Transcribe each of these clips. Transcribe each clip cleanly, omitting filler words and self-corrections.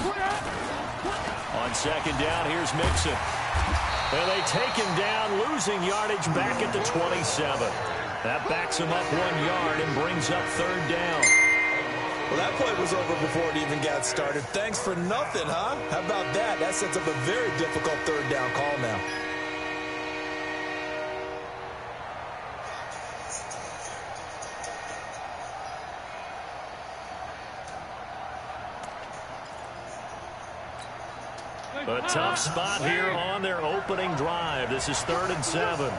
On second down, here's Mixon. And they take him down, losing yardage back at the 27. That backs him up 1 yard and brings up third down. Well, that play was over before it even got started. Thanks for nothing, huh? How about that? That sets up a very difficult third down call now. A tough spot here on their opening drive. This is 3rd and 7.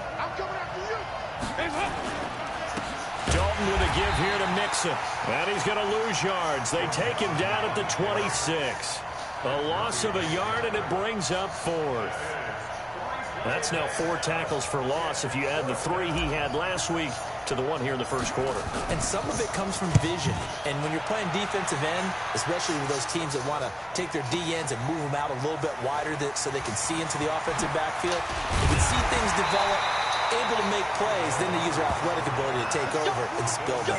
Dalton with a give here to Mixon. And he's going to lose yards. They take him down at the 26. A loss of a yard, and it brings up 4th. That's now 4 tackles for loss if you add the 3 he had last week to the 1 here in the first quarter. And some of it comes from vision. And when you're playing defensive end, especially with those teams that want to take their D-ends and move them out a little bit wider so they can see into the offensive backfield, you can see things develop, able to make plays, then they use their athletic ability to take over and spill them.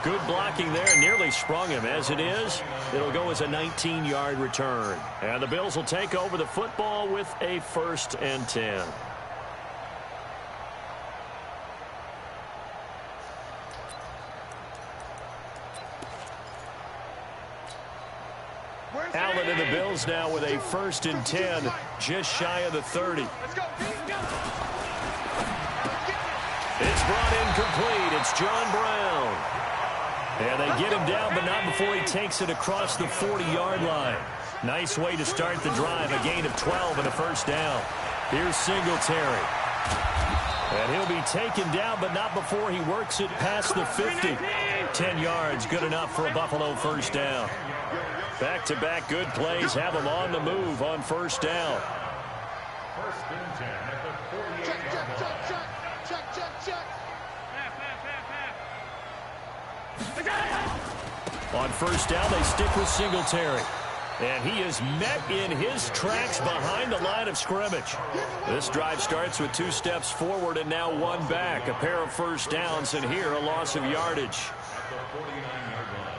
Good blocking there, nearly sprung him. As it is, it'll go as a 19-yard return. And the Bills will take over the football with a 1st and 10. Allen and the Bills now with a 1st and 10, just shy of the 30. It's brought in complete. It's John Brown. And they get him down, but not before he takes it across the 40-yard line. Nice way to start the drive, a gain of 12 and a 1st down. Here's Singletary. And he'll be taken down, but not before he works it past the 50. 10 yards, good enough for a Buffalo 1st down. Back-to-back good plays have them on the move on 1st down. 1st and 10 at the 48-yard line. Check. On 1st down, they stick with Singletary. And he is met in his tracks behind the line of scrimmage. This drive starts with 2 steps forward and now 1 back. A pair of 1st downs, and here a loss of yardage. At the 49-yard line.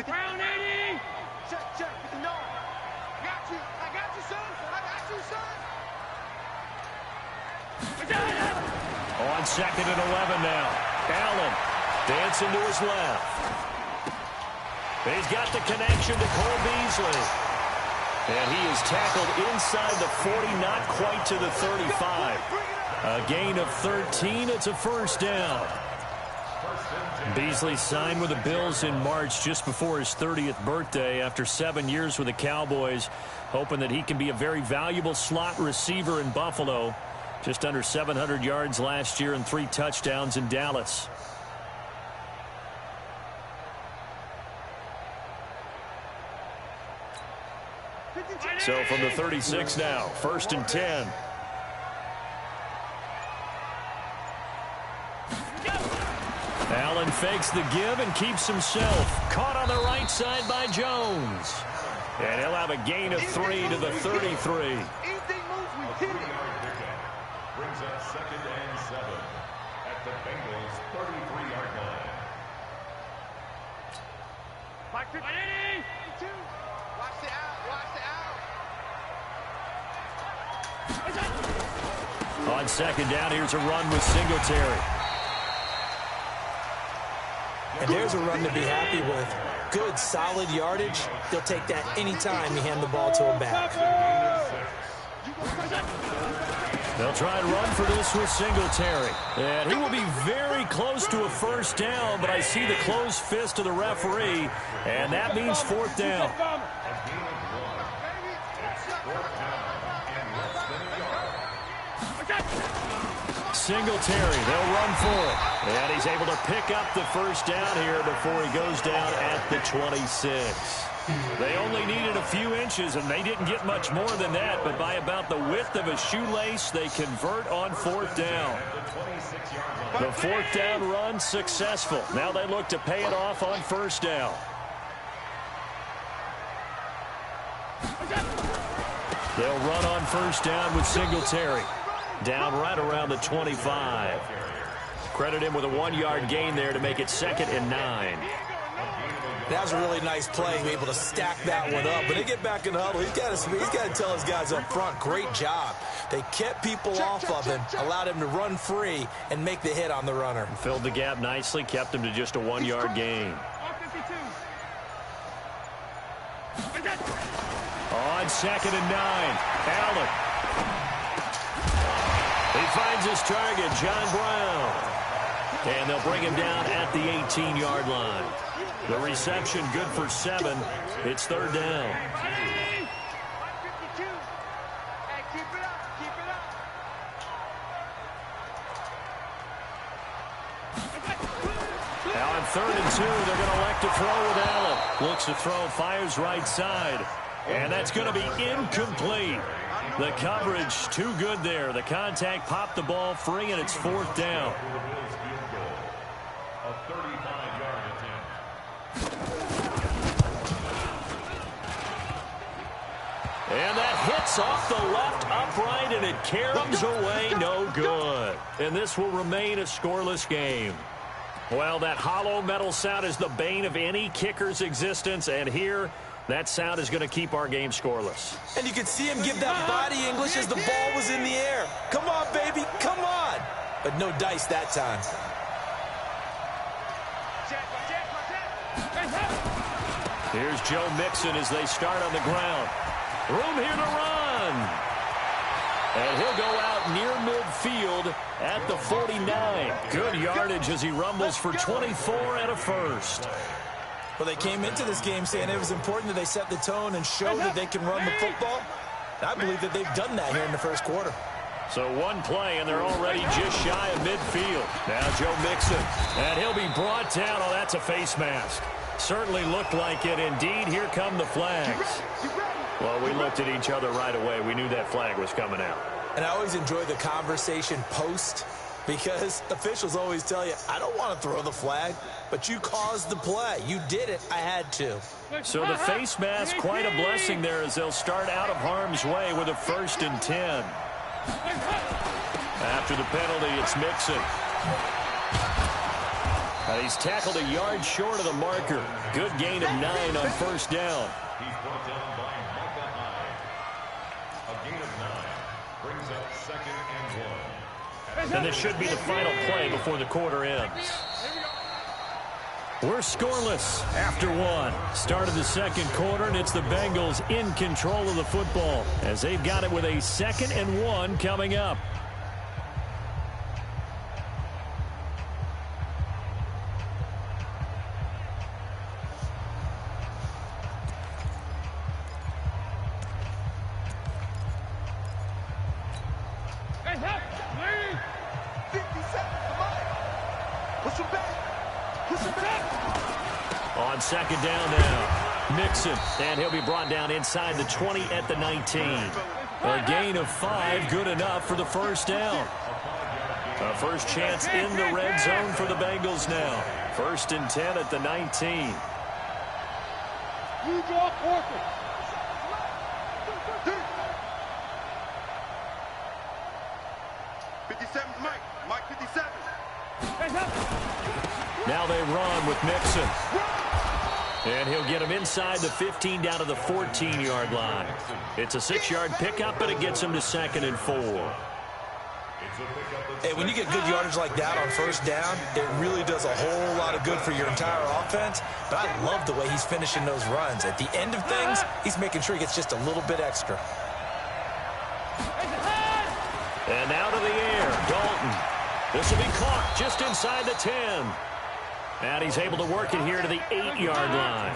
Brown 80! Check, with the nose. I got you, son. On 2nd and 11 now. Allen dancing to his left. He's got the connection to Cole Beasley. And he is tackled inside the 40, not quite to the 35. A gain of 13. It's a 1st down. Beasley signed with the Bills in March just before his 30th birthday after 7 years with the Cowboys, hoping that he can be a very valuable slot receiver in Buffalo. Just under 700 yards last year and 3 touchdowns in Dallas. So from the 36 now, 1st and 10. Allen fakes the give and keeps himself. Caught on the right side by Jones. And he'll have a gain of 3 to the 33. Anything moves, we kill it. Brings up 2nd and 7 at the Bengals 33-yard line. Watch the out. On 2nd down, here's a run with Singletary. And there's a run to be happy with. Good, solid yardage. They'll take that anytime you hand the ball to a back. They'll try and run for this with Singletary. And he will be very close to a 1st down, but I see the closed fist of the referee, and that means 4th down. Singletary, they'll run for it. And he's able to pick up the 1st down here before he goes down at the 26. They only needed a few inches, and they didn't get much more than that, but by about the width of a shoelace, they convert on 4th down. The 4th down run successful. Now they look to pay it off on 1st down. They'll run on first down with Singletary. Down right around the 25. Credit him with a 1-yard gain there to make it 2nd and 9. That was a really nice play, able to stack that one up. But they get back in the huddle. He's got to tell his guys up front, great job. They kept people off of him, allowed him to run free and make the hit on the runner. Filled the gap nicely, kept him to just a 1-yard gain. On 2nd and 9, Allen. He finds his target, John Brown. And they'll bring him down at the 18-yard line. The reception good for 7. It's 3rd down. Now on 3rd and 2, they're going to elect to throw with Allen. Looks to throw, fires right side. And that's going to be incomplete. The coverage too good there. The contact popped the ball free, and it's 4th down. A 35-yard attempt. And that hits off the left upright, and it caroms away, no good. And this will remain a scoreless game. Well, that hollow metal sound is the bane of any kicker's existence, and here, that sound is going to keep our game scoreless. And you could see him give that body English as the ball was in the air. Come on, baby, come on. But no dice that time. Here's Joe Mixon as they start on the ground. Room here to run. And he'll go out near midfield at the 49. Good yardage as he rumbles for 24 and a first. Well, they came into this game saying it was important that they set the tone and show that they can run the football. I believe that they've done that here in the first quarter. So one play, and they're already just shy of midfield. Now Joe Mixon, and he'll be brought down. Oh, that's a face mask. Certainly looked like it. Indeed, here come the flags. Well, we looked at each other right away. We knew that flag was coming out. And I always enjoy the conversation post, because officials always tell you, I don't want to throw the flag, but you caused the play. You did it. I had to. So the face mask, quite a blessing there as they'll start out of harm's way with a 1st and 10. After the penalty, it's Mixon. He's tackled a yard short of the marker. Good gain of 9 on 1st down. He's brought down by Micah Hyde. A gain of 9 brings up 2nd and 1. And this should be the final play before the quarter ends. We're scoreless after 1. Start of the 2nd quarter, and it's the Bengals in control of the football as they've got it with a 2nd and 1 coming up. On 2nd down now, Mixon, and he'll be brought down inside the 20 at the 19. A gain of 5, good enough for the 1st down. A first chance in the red zone for the Bengals now. 1st and 10 at the 19. You draw quarter. Mike 57. Now they run with Mixon. And he'll get him inside the 15 down to the 14-yard line. It's a 6-yard pickup, but it gets him to 2nd and 4. Hey, when you get good yardage like that on 1st down, it really does a whole lot of good for your entire offense. But I love the way he's finishing those runs. At the end of things, he's making sure he gets just a little bit extra. And out of the air, Dalton. This will be caught just inside the 10. And he's able to work it here to the 8-yard line.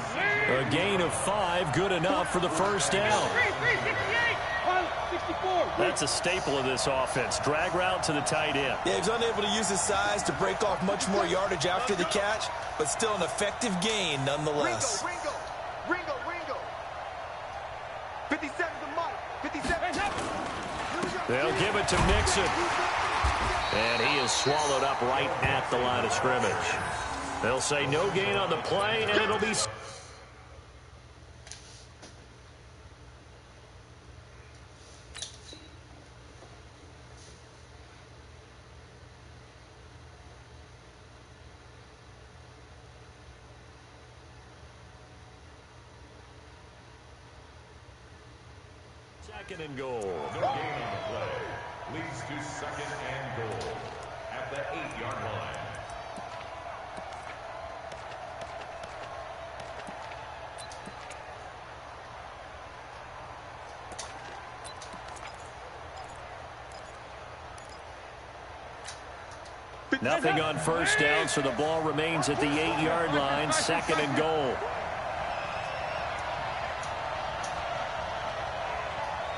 A gain of 5, good enough for the 1st down. That's a staple of this offense. Drag route to the tight end. Yeah, he's unable to use his size to break off much more yardage after the catch, but still an effective gain nonetheless. Ringo. 57 to Mike. 57. They'll give it to Mixon. And he is swallowed up right at the line of scrimmage. They'll say no gain on the play, and it'll be... Second and goal. No gain on the play. Leads to second and goal at the 8-yard line. Nothing on first down, so the ball remains at the 8-yard line. Second and goal.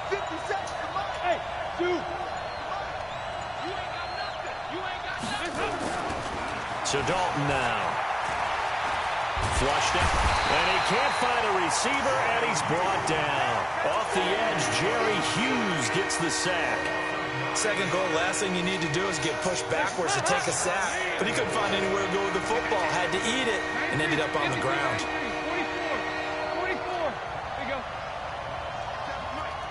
50 seconds. Come on. Hey, dude. You ain't got nothing. You ain't got nothing. So Dalton now. Flushed it. And he can't find a receiver, and he's brought down. Off the edge, Jerry Hughes gets the sack. Second goal, last thing you need to do is get pushed backwards to take a sack. But he couldn't find anywhere to go with the football. Had to eat it and ended up on the ground. 44. There you go.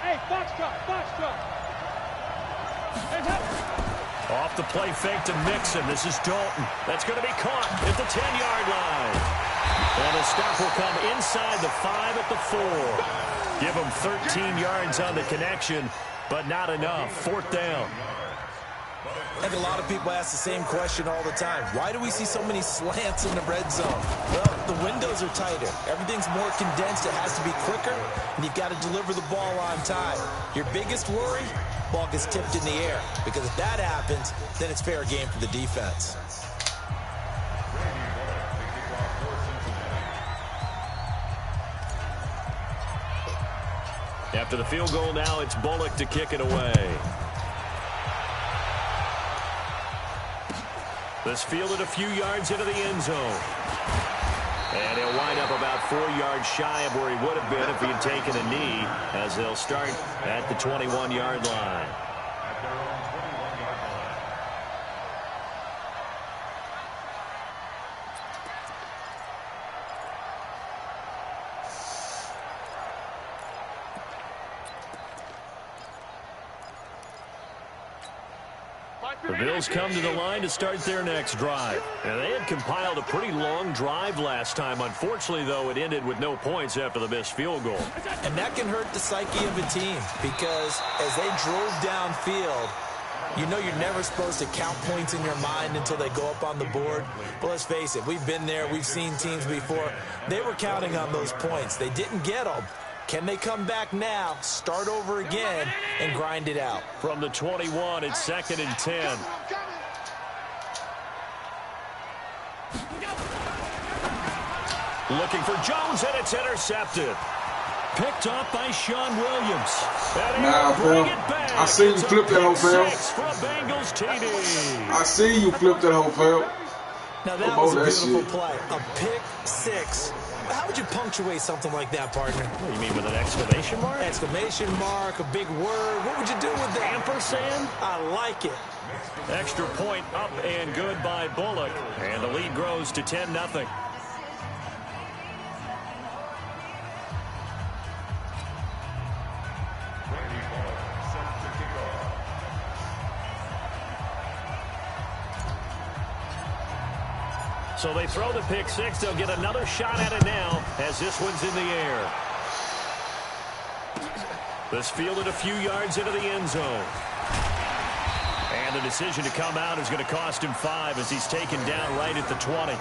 Hey, box truck. Hey, help. Off the play fake to Mixon. This is Dalton. That's going to be caught at the 10-yard line. And the stop will come inside the 5 at the 4. Give him 13 yards on the connection, but not enough. Fourth down. I think a lot of people ask the same question all the time. Why do we see so many slants in the red zone? Well, the windows are tighter. Everything's more condensed. It has to be quicker, and you've got to deliver the ball on time. Your biggest worry, ball gets tipped in the air, because if that happens, then it's fair game for the defense. After the field goal now, it's Bullock to kick it away. This fielded a few yards into the end zone. And he'll wind up about 4 yards shy of where he would have been if he had taken a knee, as they'll start at the 21-yard line. The Bills come to the line to start their next drive. And they had compiled a pretty long drive last time. Unfortunately, though, it ended with no points after the missed field goal. And that can hurt the psyche of a team, because as they drove downfield, you know you're never supposed to count points in your mind until they go up on the board. But let's face it, we've been there. We've seen teams before. They were counting on those points. They didn't get them. Can they come back now, start over again, and grind it out? From the 21, it's 2nd and 10. Looking for Jones, and it's intercepted. Picked up by Sean Williams. Nah, Phil. I see you flip that whole Phil. I see you flip that whole Phil. Now that was a beautiful play. A pick six. How would you punctuate something like that, partner? What do you mean, with an exclamation mark? Exclamation mark, a big word. What would you do with that? Ampersand? I like it. Extra point up and good by Bullock. And the lead grows to 10-0. So they throw the pick six. They'll get another shot at it now as this one's in the air. This fielded a few yards into the end zone. And the decision to come out is going to cost him 5 as he's taken down right at the 20.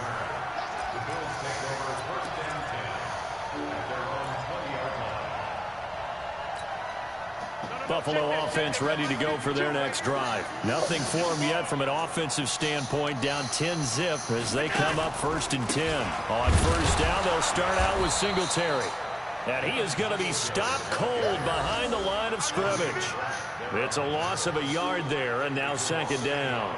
Buffalo offense ready to go for their next drive. Nothing for them yet from an offensive standpoint. Down 10-0 as they come up 1st and 10. On first down, they'll start out with Singletary. And he is going to be stopped cold behind the line of scrimmage. It's a loss of a yard there, and now 2nd down.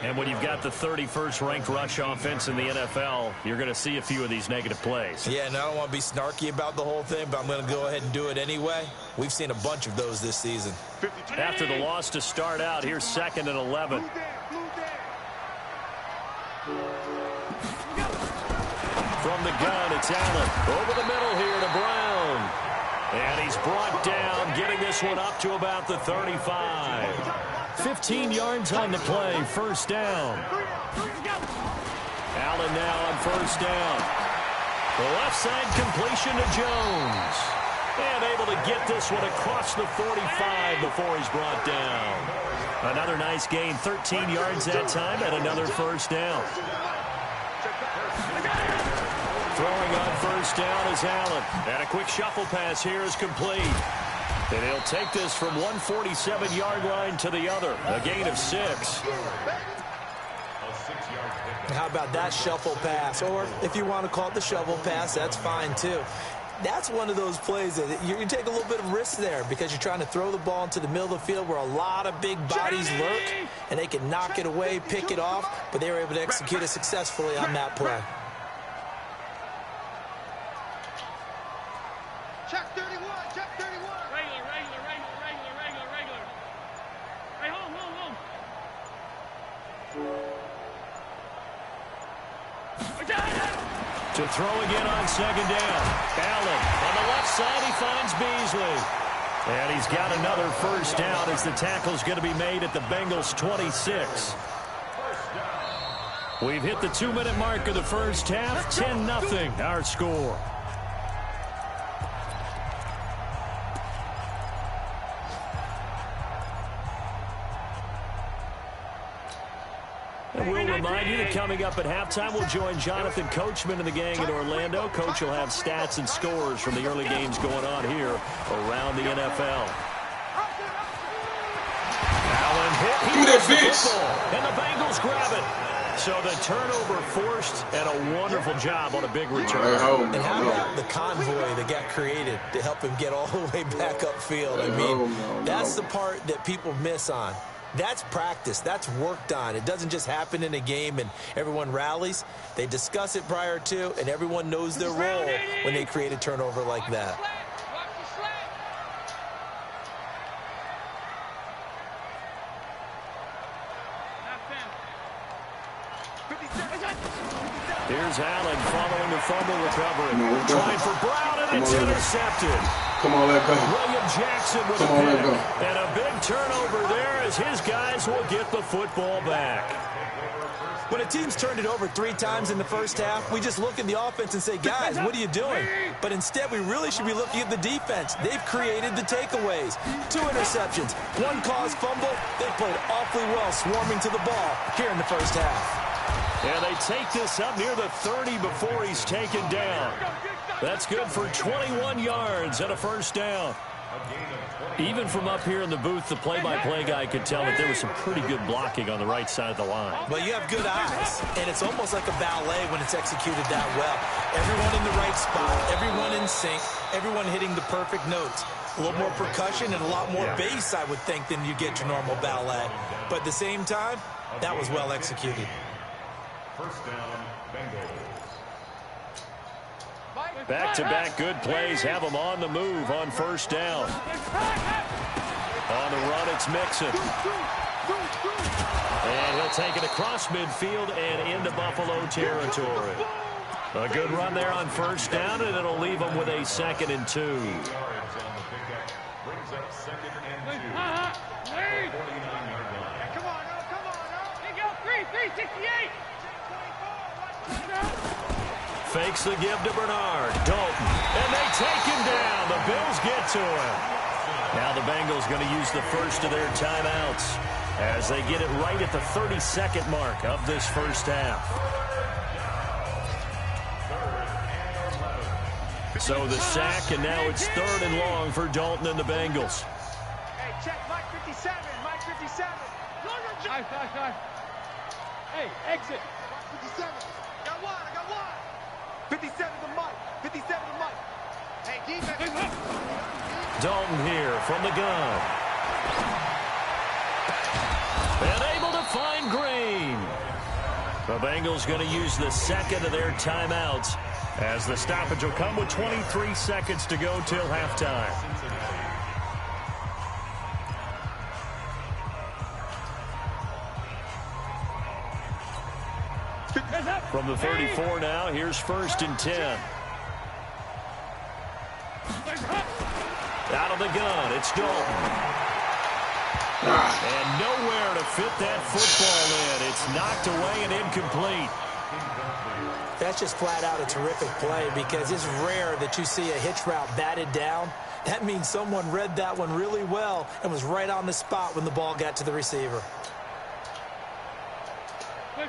And when you've got the 31st ranked rush offense in the NFL, you're going to see a few of these negative plays. Yeah, and I don't want to be snarky about the whole thing, but I'm going to go ahead and do it anyway. We've seen a bunch of those this season. After the loss to start out, here's 2nd and 11. From the gun, it's Allen. Over the middle here to Brown. And he's brought down, getting this one up to about the 35. 15 yards on the play, 1st down. Allen now on 1st down. The left side completion to Jones. And able to get this one across the 45 before he's brought down. Another nice gain, 13 yards that time, and another first down. Throwing on first down is Allen. And a quick shuffle pass here is complete. And he'll take this from 147-yard line to the other. A gain of 6. How about that shuffle pass? Or if you want to call it the shovel pass, that's fine too. That's one of those plays that you take a little bit of risk there because you're trying to throw the ball into the middle of the field where a lot of big bodies lurk, and they can knock it away, pick it off, but they were able to execute it successfully on that play. Check 31, check 31. Regular. Hey, hold. To throw again on second down. Allen on the left side, he finds Beasley. And he's got another first down as the tackle's going to be made at the Bengals' 26. We've hit the 2-minute mark of the first half. 10-0 our score. And we'll remind you that coming up at halftime, we'll join Jonathan Coachman and the gang in Orlando. Coach will have stats and scores from the early games going on here around the NFL. Allen hit. He gets the football, and the Bengals grab it. So the turnover forced, and a wonderful job on a big return. And how about the convoy that got created to help him get all the way back upfield? I mean, that's the part that people miss on. That's practice. That's worked on. It doesn't just happen in a game and everyone rallies. They discuss it prior to, and everyone knows their role when they create a turnover like that. Here's Allen following the fumble recovery. Trying for Brown, and it's intercepted. Come on, let go. William Jackson with a pick. And a big turnover there as his guys will get the football back. When a team's turned it over 3 times in the first half, we just look at the offense and say, guys, what are you doing? But instead, we really should be looking at the defense. They've created the takeaways. 2 interceptions, 1 caused fumble. They played awfully well swarming to the ball here in the first half. And they take this up near the 30 before he's taken down. That's good for 21 yards and a first down. Even from up here in the booth, the play-by-play guy could tell that there was some pretty good blocking on the right side of the line. Well, you have good eyes, and it's almost like a ballet when it's executed that well. Everyone in the right spot, everyone in sync, everyone hitting the perfect notes. A little more percussion and a lot more bass, I would think, than you get your normal ballet. But at the same time, that was well executed. First down, Bengals. Back-to-back good plays have them on the move on first down. On the run, it's Mixon. And he'll take it across midfield and into Buffalo territory. A good run there on first down, and it'll leave them with a 2nd and 2. Yards on the pickup brings up 2nd and 2. At the 49-yard line. Come on, here you go, 368. Fakes the give to Bernard. Dalton. And they take him down. The Bills get to him. Now the Bengals going to use the first of their timeouts as they get it right at the 32nd mark of this first half. So the sack, and now it's 3rd and long for Dalton and the Bengals. Hey, check Mike 57, Mike 57. Nice. Hey, exit. Mike 57. I got one. 57 to Mike. 57 to Mike. Hey, defense. Dalton here from the gun. And able to find Green. The Bengals going to use the 2nd of their timeouts as the stoppage will come with 23 seconds to go till halftime. From the 34 now, here's 1st and 10. Out of the gun, it's Dalton. And nowhere to fit that football in. It's knocked away and incomplete. That's just flat out a terrific play because it's rare that you see a hitch route batted down. That means someone read that one really well and was right on the spot when the ball got to the receiver.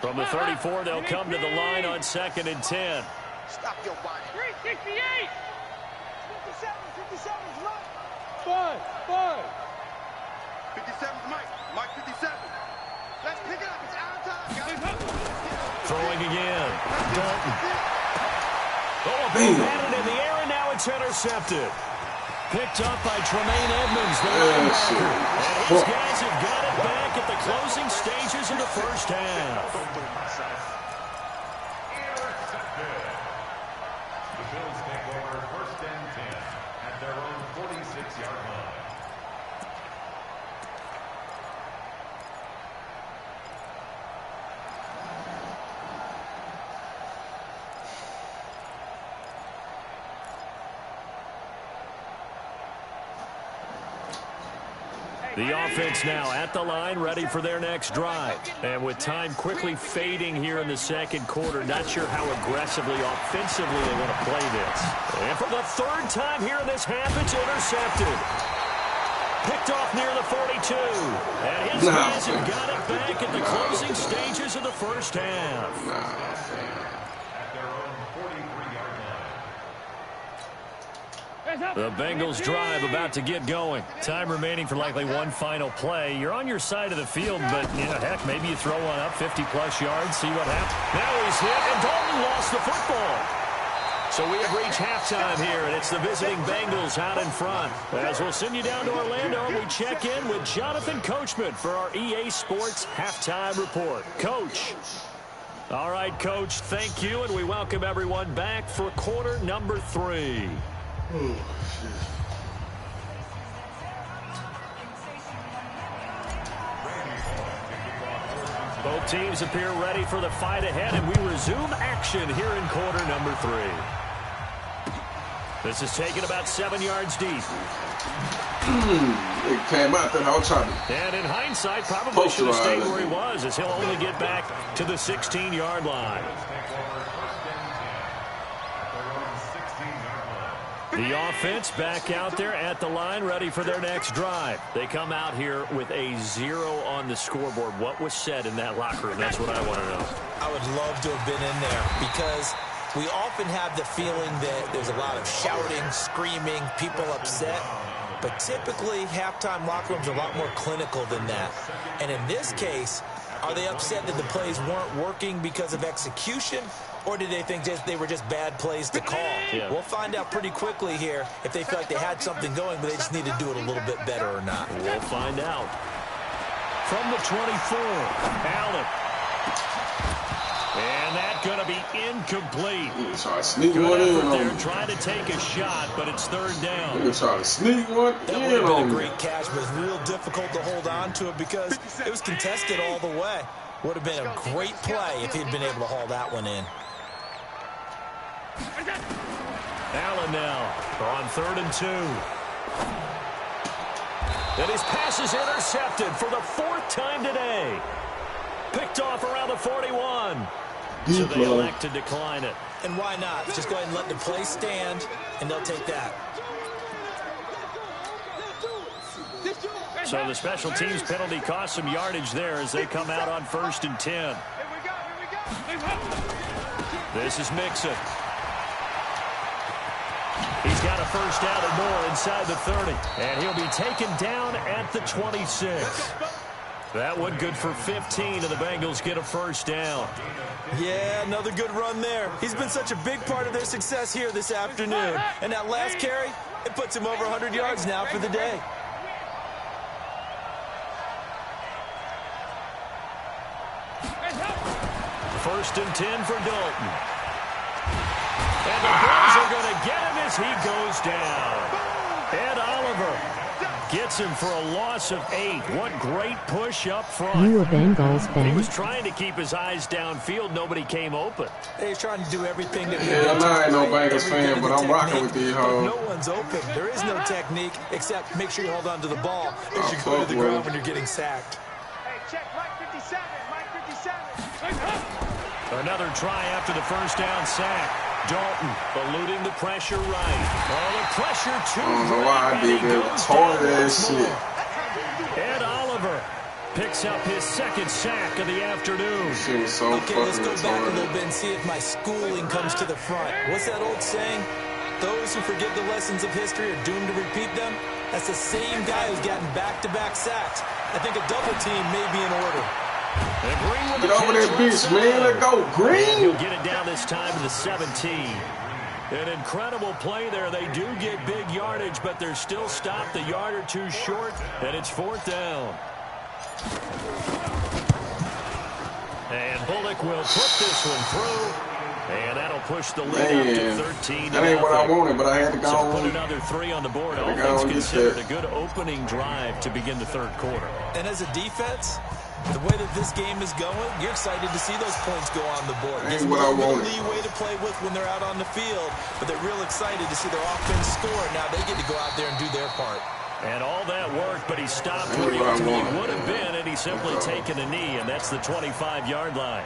From the 34, they'll come to the line on 2nd and 10. Stop your body. 368. 57's Mike. 57's Mike. Mike 57. Let's pick it up. It's out of time. Throwing again. Dalton. Oh, a ball batted in the air, and now it's intercepted. Picked up by Tremaine Edmonds, the linebacker. And these guys have got it back at the closing stages of the first half. The Bills take over 1st and 10 at their own 46-yard line. The offense now at the line, ready for their next drive. And with time quickly fading here in the 2nd quarter, not sure how aggressively, offensively they want to play this. And for the 3rd time here in this half, it's intercepted. Picked off near the 42. And his guys have got it back at the closing stages of the first half. The Bengals drive about to get going. Time remaining for likely one final play. You're on your side of the field, but, you know, heck, maybe you throw one up 50-plus yards, see what happens. Now he's hit, and Dalton lost the football. So we have reached halftime here, and it's the visiting Bengals out in front. As we'll send you down to Orlando, we check in with Jonathan Coachman for our EA Sports Halftime Report. Coach. All right, Coach, thank you, and we welcome everyone back for quarter number 3. Oh, shit. Both teams appear ready for the fight ahead, and we resume action here in quarter number 3. This is taken about 7 yards deep. It came out there, I was trying to... And in hindsight, probably should have stayed where he was, as he'll only get back to the 16-yard line. The offense back out there at the line, ready for their next drive. They come out here with a 0 on the scoreboard. What was said in that locker room? That's what I want to know. I would love to have been in there because we often have the feeling that there's a lot of shouting, screaming, people upset. But typically, halftime locker rooms are a lot more clinical than that. And in this case, are they upset that the plays weren't working because of execution? Or did they think they were just bad plays to call? Yeah. We'll find out pretty quickly here if they feel like they had something going, but they just need to do it a little bit better or not. We'll find out. From the 24, Allen. And that's going to be incomplete. Try to sneak Good one in effort on there, him. trying to take a shot, but it's 3rd down. They're trying to sneak one That in would have on been a him. great catch, but it's real difficult to hold on to it because it was contested all the way. Would have been a great play if he'd been able to haul that one in. Allen now on 3rd and 2. And his pass is intercepted for the 4th time today. Picked off around the 41. So they elect to decline it. And why not? Just go ahead and let the play stand, and they'll take that. So the special teams penalty cost some yardage there as they come out on 1st and 10. Here we go. This is Mixon. He's got a first down and more inside the 30. And he'll be taken down at the 26. That one good for 15, and the Bengals get a first down. Yeah, another good run there. He's been such a big part of their success here this afternoon. And that last carry, it puts him over 100 yards now for the day. First and 10 for Dalton. And the Bills are going to get him as he goes down. Ed Oliver gets him for a loss of 8. What great push up front. You a Bengals fan? He was trying to keep his eyes downfield. Nobody came open. He's trying to do everything that Yeah, I ain't no Bengals fan, but I'm rocking with these hoes. No one's open. There is no technique except make sure you hold on to the ball as you go fuck to the with ground him. when you're getting sacked. Hey, check Mike 57. Mike 57. Another try after the first down sack. Dalton eluding the pressure right. Oh, the pressure too. I don't know why I did that. Hard ass shit. Ed Oliver picks up his second sack of the afternoon. Shit was so okay, let's go back a little bit and see if my schooling comes to the front. What's that old saying? Those who forget the lessons of history are doomed to repeat them. That's the same guy who's gotten back-to-back sacks. I think a double team may be in order. Get over that bitch, man. Let go. Green. He'll get it down this time to the 17. An incredible play there. They do get big yardage, but they're still stopped a yard or two short, and it's 4th down. And Bullock will put this one through, and that'll push the lead up to 13. That ain't what I wanted, but I had to go so on. Put another 3 on the board. All things considered, a good opening drive to begin the third quarter. And as a defense, the way that this game is going, you're excited to see those points go on the board. That It's ain't what I a little wanted. leeway to play with when they're out on the field, but they're real excited to see their offense score. Now they get to go out there and do their part. And all that worked, but he stopped where he ultimately would have been, and he's simply taken a knee, and that's the 25-yard line.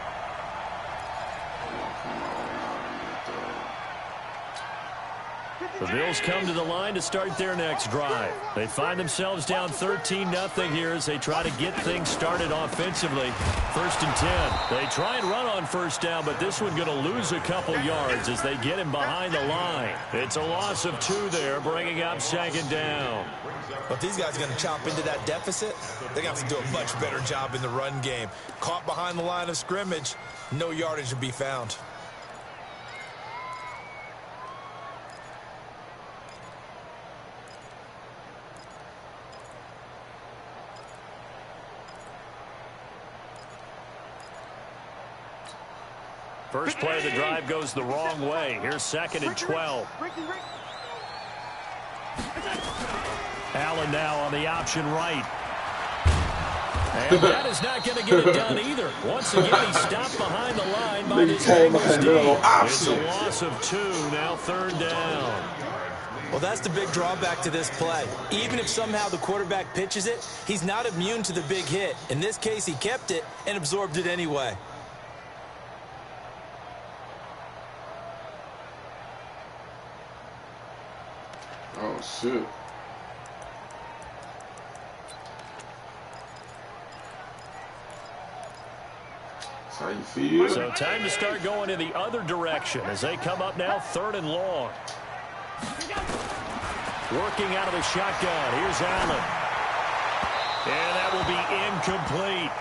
The Bills come to the line to start their next drive. They find themselves down 13-0 here as they try to get things started offensively. 1st and 10. They try and run on first down, but this one going to lose a couple yards as they get him behind the line. It's a loss of 2 there, bringing up 2nd down. But these guys are going to chop into that deficit. They're going to have to do a much better job in the run game. Caught behind the line of scrimmage, no yardage to be found. First play of the drive goes the wrong way. Here's 2nd and 12. Allen now on the option right. And that is not going to get it done either. Once again, he's stopped behind the line by this Bengals D. It's a loss of 2, now 3rd down. Well, that's the big drawback to this play. Even if somehow the quarterback pitches it, he's not immune to the big hit. In this case, he kept it and absorbed it anyway. Oh, shit. That's how you feel. So time to start going in the other direction as they come up now 3rd and long. Working out of the shotgun. Here's Allen. And that will be incomplete.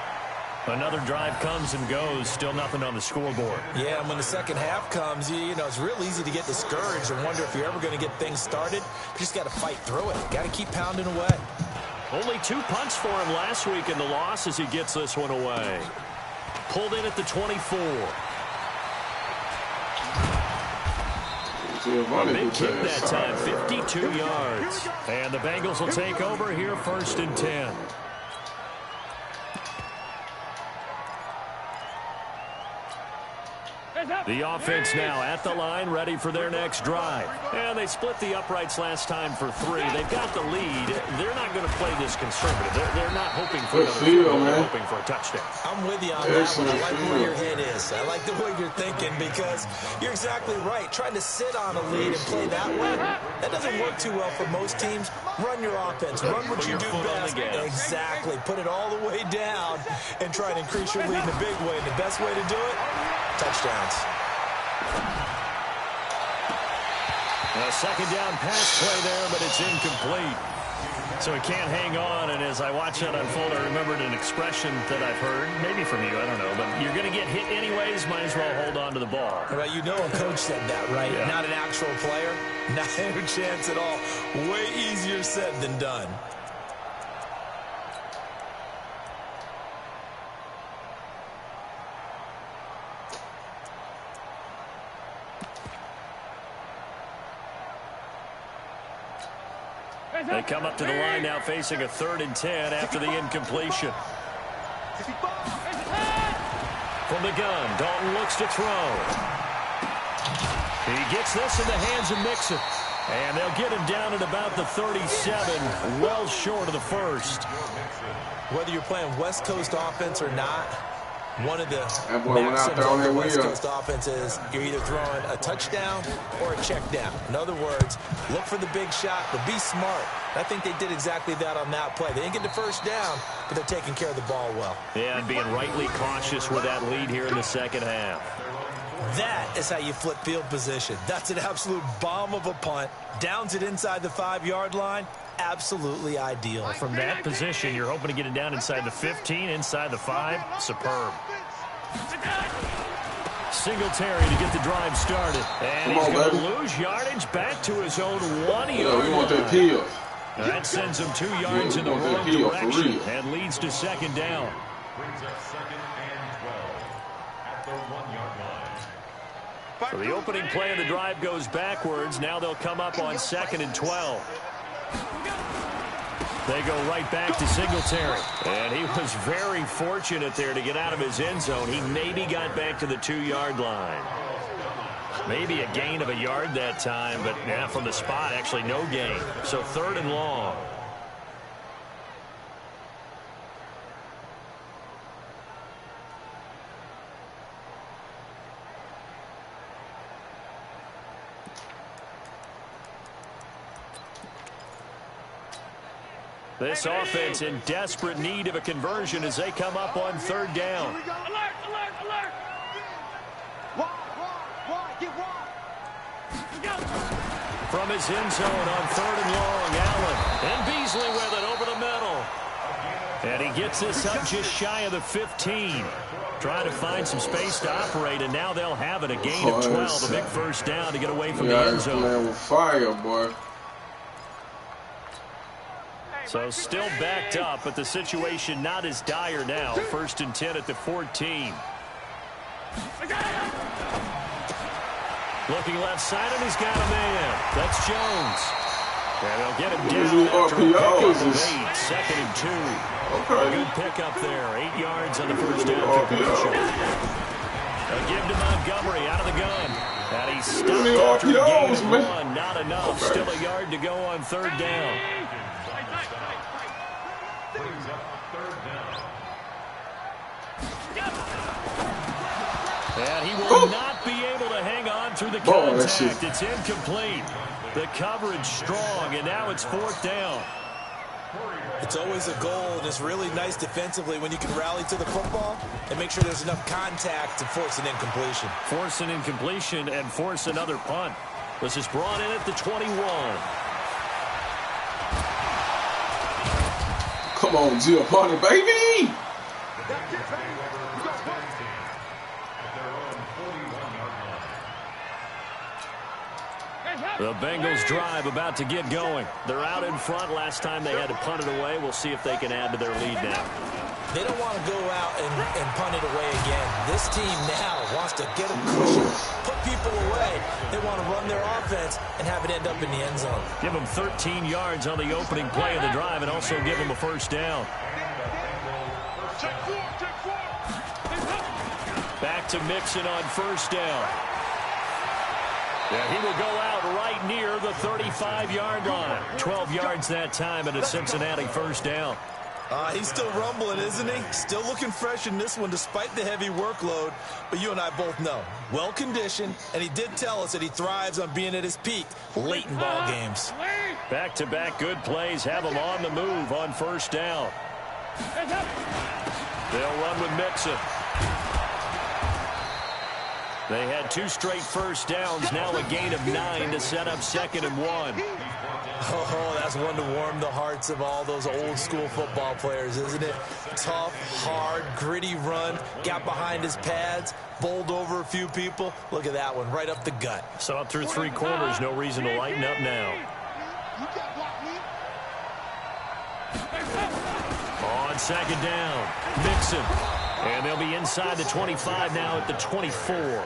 Another drive comes and goes. Still nothing on the scoreboard. Yeah, and when the second half comes, you know, it's real easy to get discouraged and wonder if you're ever going to get things started. You just got to fight through it. Got to keep pounding away. Only 2 punts for him last week in the loss as he gets this one away. Pulled in at the 24. A big kick that time, 52 yards. And the Bengals will take over here 1st and 10. The offense now at the line, ready for their next drive. And they split the uprights last time for 3. They've got the lead. They're not going to play this conservative. They're not hoping for another field. They're hoping for a touchdown. I'm with you on that one. I like where your head is. I like the way you're thinking because you're exactly right. Trying to sit on a lead and play that way, that doesn't work too well for most teams. Run your offense. Run what you do best. Exactly. Put it all the way down and try and increase your lead in a big way. And the best way to do it, touchdowns. A 2nd down pass play there, but it's incomplete. So he can't hang on, and as I watch that unfold, I remembered an expression that I've heard, maybe from you, I don't know, but you're going to get hit anyways, might as well hold on to the ball. Well, you know a coach said that, right? Yeah. Not an actual player. Not a chance at all. Way easier said than done. They come up to the line now facing a 3rd and 10 after the incompletion. From the gun, Dalton looks to throw. He gets this in the hands of Mixon. And they'll get him down at about the 37, well short of the 1st. Whether you're playing West Coast offense or not, One of the That boy went out maxims there on of the that West wheel. Coast offense is you're either throwing a touchdown or a check down. In other words, look for the big shot, but be smart. I think they did exactly that on that play. They didn't get the first down, but they're taking care of the ball well. Yeah, and being rightly cautious with that lead here in the second half. That is how you flip field position. That's an absolute bomb of a punt. Downs it inside the 5-yard line. Absolutely ideal. From that position, you're hoping to get it down inside the 15, inside the 5. Superb. Singletary to get the drive started. And he's going to lose yardage back to his own 1-yard Yeah, we want that line. peel. That sends him 2 yards in the wrong direction and leads to second down. Brings up second and 12 at the 1-yard line. So the opening play of the drive goes backwards. Now they'll come up on second and 12. They go right back to Singletary. And he was very fortunate there to get out of his end zone. He maybe got back to the 2-yard line. Maybe a gain of a yard that time, but yeah, from the spot, actually no gain. So 3rd and long. This offense in desperate need of a conversion as they come up on 3rd down. Alert, alert, alert. Wide, get wide. From his end zone on 3rd and long, Allen. And Beasley with it over the middle. And he gets this up just shy of the 15. Trying to find some space to operate, and now they'll have it. A gain of 12, a big first down to get away from the end zone. Playing with fire, boy. So still backed up, but the situation not as dire now. 1st and 10 at the 14. Looking left side, and he's got a man. That's Jones. And they'll get him down after a pickup of 8. 2nd and 2. Okay. Good pickup there. 8 yards on the first down conversion. They'll give to Montgomery out of the gun. And he's stopped after a gain of 1. Not enough. Still a yard to go on 3rd down. Brings up 3rd down. And he will not be able to hang on through the contact. It's incomplete. The coverage strong, and now it's 4th down. It's always a goal, and it's really nice defensively when you can rally to the football and make sure there's enough contact to force an incompletion. Force an incompletion and force another punt. This is brought in at the 21. Come on, Giovanni, baby! The Bengals drive about to get going. They're out in front. Last time they had to punt it away. We'll see if they can add to their lead now. They don't want to go out and punt it away again. This team now wants to get a cushion, put people away. They want to run their offense and have it end up in the end zone. Give them 13 yards on the opening play of the drive and also give them a first down. Back to Mixon on first down. Yeah, he will go out right near the 35-yard line. 12 yards that time and a Cincinnati first down. He's still rumbling, isn't he? Still looking fresh in this one despite the heavy workload. But you and I both know, well-conditioned, and he did tell us that he thrives on being at his peak late in ball games. Back-to-back good plays have him on the move on first down. They'll run with Mixon. They had 2 straight first downs, now a gain of 9 to set up 2nd and 1. Oh, that's one to warm the hearts of all those old-school football players, isn't it? Tough, hard, gritty run, got behind his pads, bowled over a few people. Look at that one, right up the gut. So up through 3 quarters, no reason to lighten up now. On 2nd down, Mixon. And they'll be inside the 25 now at the 24.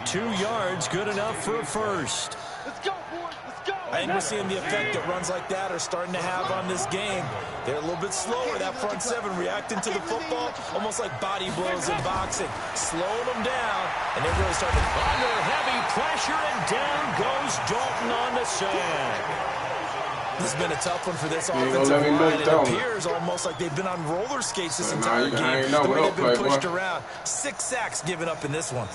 2 yards, good enough for a first. Let's go, boys. Let's go. I think we're seeing the effect that runs like that are starting to have on this game. They're a little bit slower, that front 7, reacting to the football, almost like body blows in boxing. Slowing them down, and they're really starting to... Under heavy pressure, and down goes Dalton on the sack. This has been a tough one for this offensive line. It appears almost like they've been on roller skates this entire game. The way they've been pushed around. 6 sacks given up in this one.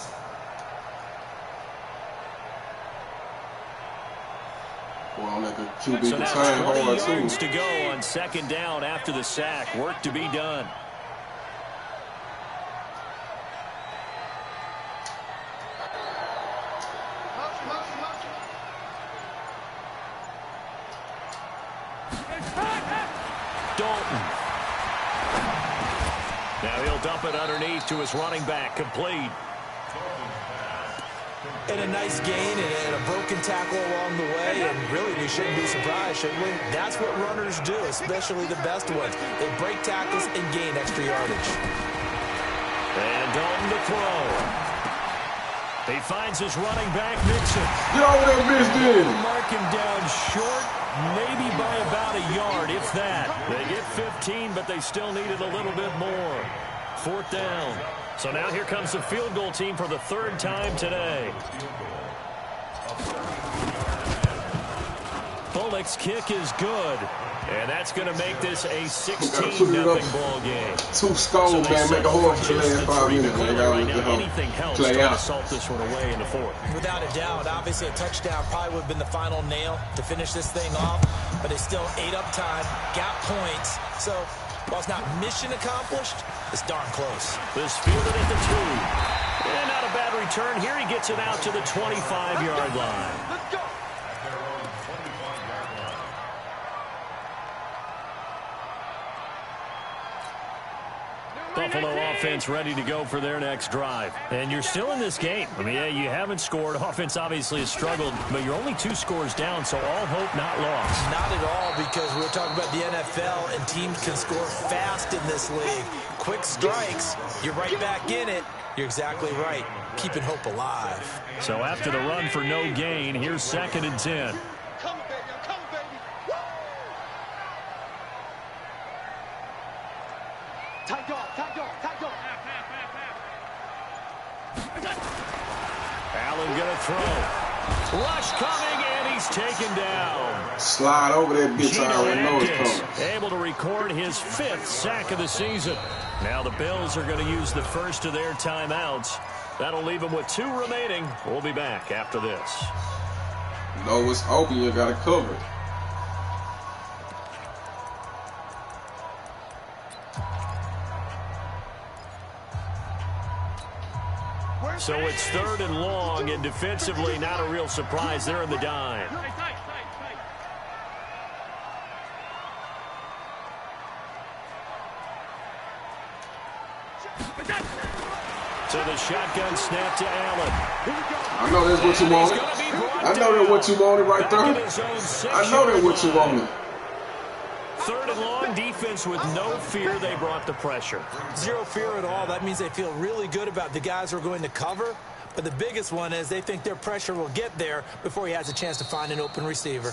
Well, like a QB so now 20 yards to go on 2nd down after the sack. Work to be done. Dalton. Now he'll dump it underneath to his running back. Complete. And a nice gain and a broken tackle along the way. And really, we shouldn't be surprised, should we? That's what runners do, especially the best ones. They break tackles and gain extra yardage. And Dalton to throw. He finds his running back, Mixon. Get over there, Mixon. Mark him down short, maybe by about a yard, if that. They get 15, but they still needed a little bit more. 4th down. So now here comes the field goal team for the 3rd time today. Bullock's kick is good. And that's going to make this a 16-0 ball game. 2 stones, man. Make a horse delay in 5 minutes. Right now, anything helps to assault this one away in the 4th. Without a doubt, obviously a touchdown probably would have been the final nail to finish this thing off. But they still ate up time, got points. So while it's not mission accomplished, it's darn close. This fielded at the 2. And not a bad return. Here he gets it out to the 25-yard line. Let's go. Buffalo offense ready to go for their next drive. And you're still in this game. I mean, yeah, you haven't scored. Offense obviously has struggled, but you're only 2 scores down, so all hope not lost. Not at all, because we're talking about the NFL, and teams can score fast in this league. Quick strikes, you're right back in it. You're exactly right. Keeping hope alive. So after the run for no gain, here's 2nd and 10. Come, baby. I'm coming, baby. Woo! Tight dog, tight dog, tight dog. Allen gonna throw. Rush coming, and he's taken down. Slide over that bitch. I already know it's coming. Able to record his 5th sack of the season. Now the Bills are going to use the first of their timeouts. That'll leave them with 2 remaining. We'll be back after this. You know it's open. You got to cover it. So it's 3rd and long, and defensively not a real surprise. They're in the dime. So the shotgun snap to Allen. I know that's what you wanted. I know that's what you wanted right there. I know that's what you wanted. 3rd and long, defense with no fear. They brought the pressure. 0 fear at all. That means they feel really good about the guys who are going to cover. But the biggest one is they think their pressure will get there before he has a chance to find an open receiver.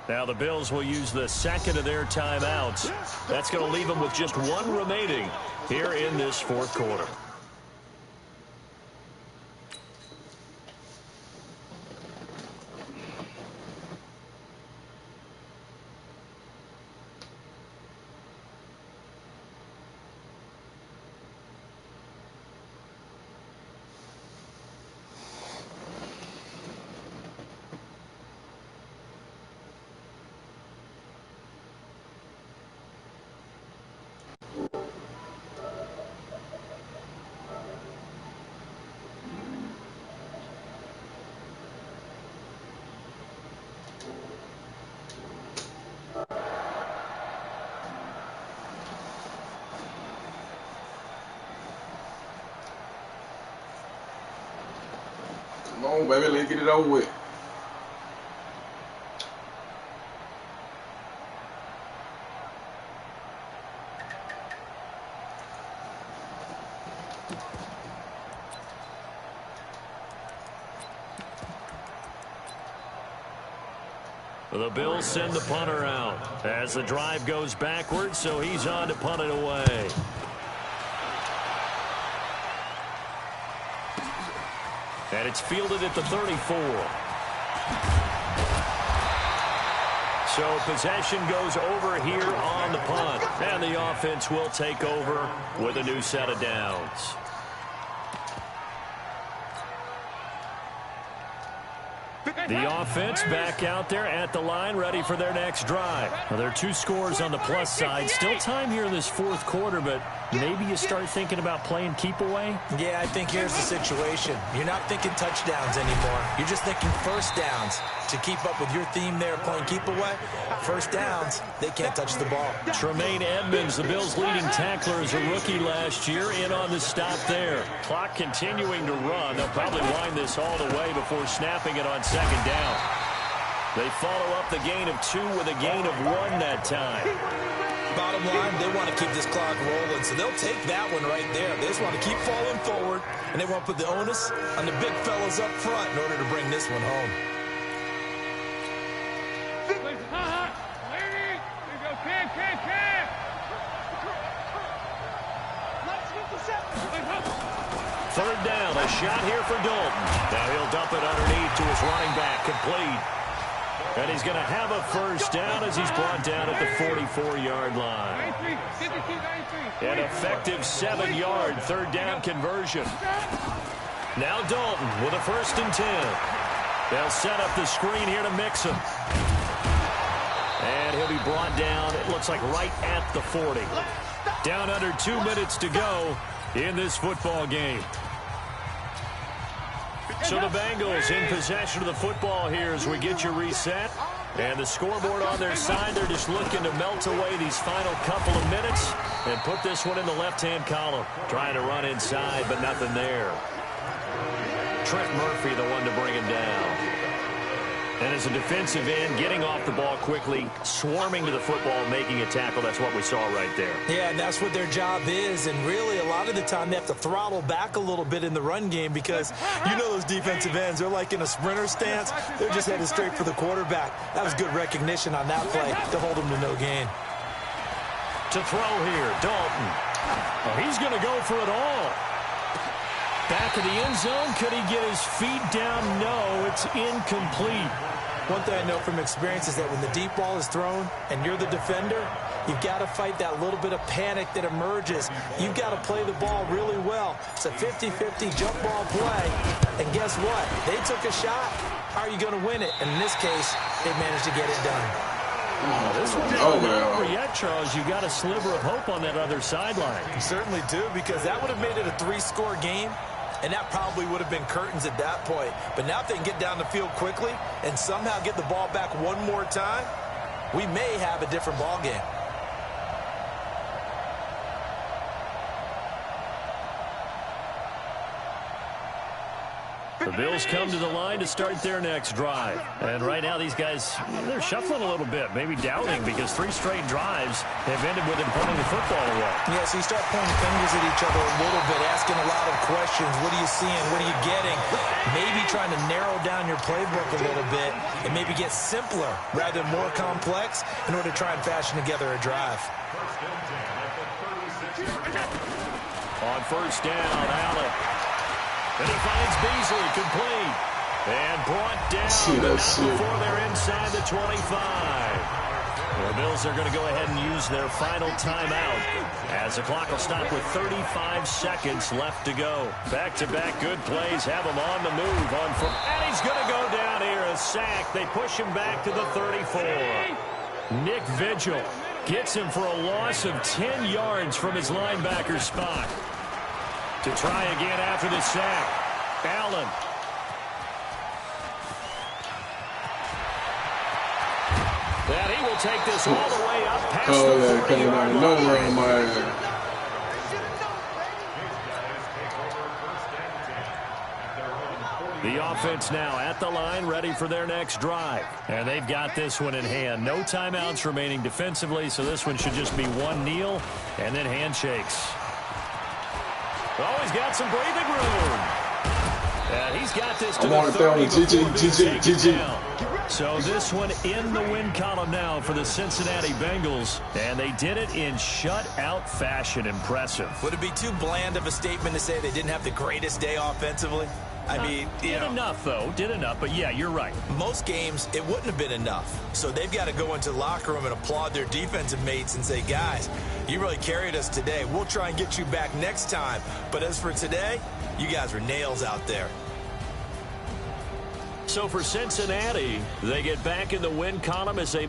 Now the Bills will use the 2nd of their timeouts. That's going to leave them with just 1 remaining here in this 4th quarter. Come on, baby, let's get it over with. The Bills send the punter out as the drive goes backwards, so he's on to punt it away. And it's fielded at the 34. So possession goes over here on the punt. And the offense will take over with a new set of downs. The offense back out there at the line, ready for their next drive. Well, there are 2 scores on the plus side. Still time here in this 4th quarter, but maybe you start thinking about playing keep away? Yeah, I think here's the situation. You're not thinking touchdowns anymore. You're just thinking first downs. To keep up with your theme there, playing keep away, first downs, they can't touch the ball. Tremaine Edmonds, the Bills' leading tackler, as a rookie last year, in on the stop there. Clock continuing to run. They'll probably wind this all the way before snapping it on 2nd down. They follow up the gain of 2 with a gain of 1 that time. Bottom line, they want to keep this clock rolling, so they'll take that one right there. They just want to keep falling forward, and they want to put the onus on the big fellas up front in order to bring this one home. Third down, a shot here for Dalton. Now he'll dump it underneath to his running back, complete. And he's going to have a first down as he's brought down at the 44-yard line. An effective 7-yard third down conversion. Now Dalton with a 1st and 10. They'll set up the screen here to mix him. And he'll be brought down, it looks like right at the 40. Down under 2 minutes to go in this football game. So the Bengals in possession of the football here as we get you reset. And the scoreboard on their side, they're just looking to melt away these final couple of minutes and put this one in the left-hand column. Trying to run inside, but nothing there. Trent Murphy, the one to bring him down. And as a defensive end, getting off the ball quickly, swarming to the football, making a tackle. That's what we saw right there. Yeah, and that's what their job is. And really, a lot of the time, they have to throttle back a little bit in the run game because you know those defensive ends, they're like in a sprinter stance. They're just headed straight for the quarterback. That was good recognition on that play to hold them to no gain. To throw here, Dalton. Oh, he's going to go for it all. Back of the end zone. Could he get his feet down? No, it's incomplete. One thing I know from experience is that when the deep ball is thrown and you're the defender, you've got to fight that little bit of panic that emerges. You've got to play the ball really well. It's a 50-50 jump ball play. And guess what? They took a shot. How are you going to win it? And in this case, they managed to get it done. This one's not over yet, Charles. You got a sliver of hope on that other sideline. You certainly do, because that would have made it a 3-score game. And that probably would have been curtains at that point. But now if they can get down the field quickly and somehow get the ball back one more time, we may have a different ball game. The Bills come to the line to start their next drive. And right now these guys, they're shuffling a little bit, maybe doubting, because 3 straight drives have ended with them putting the football away. Yeah, so you start pointing fingers at each other a little bit, asking a lot of questions. What are you seeing? What are you getting? Maybe trying to narrow down your playbook a little bit and maybe get simpler rather than more complex in order to try and fashion together a drive. On first down, Allen. And he finds Beasley, complete. And brought down before they're inside the 25. The Bills are going to go ahead and use their final timeout as the clock will stop with 35 seconds left to go. Back-to-back good plays have him on the move. And he's going to go down here, a sack. They push him back to the 34. Nick Vigil gets him for a loss of 10 yards from his linebacker spot. To try again after the sack, Allen. And he will take this all the way up past the 40-yard line. The offense now at the line, ready for their next drive. And they've got this one in hand. No timeouts remaining defensively, so this one should just be one kneel and then handshakes. Oh, he's got some breathing room. And he's got this to the 30 GG. So this one in the win column now for the Cincinnati Bengals. And they did it in shutout fashion. Impressive. Would it be too bland of a statement to say they didn't have the greatest day offensively? I mean, did enough, though. Did enough, but yeah, you're right. Most games, it wouldn't have been enough. So they've got to go into the locker room and applaud their defensive mates and say, guys, you really carried us today. We'll try and get you back next time. But as for today, you guys were nails out there. So for Cincinnati, they get back in the win column as they...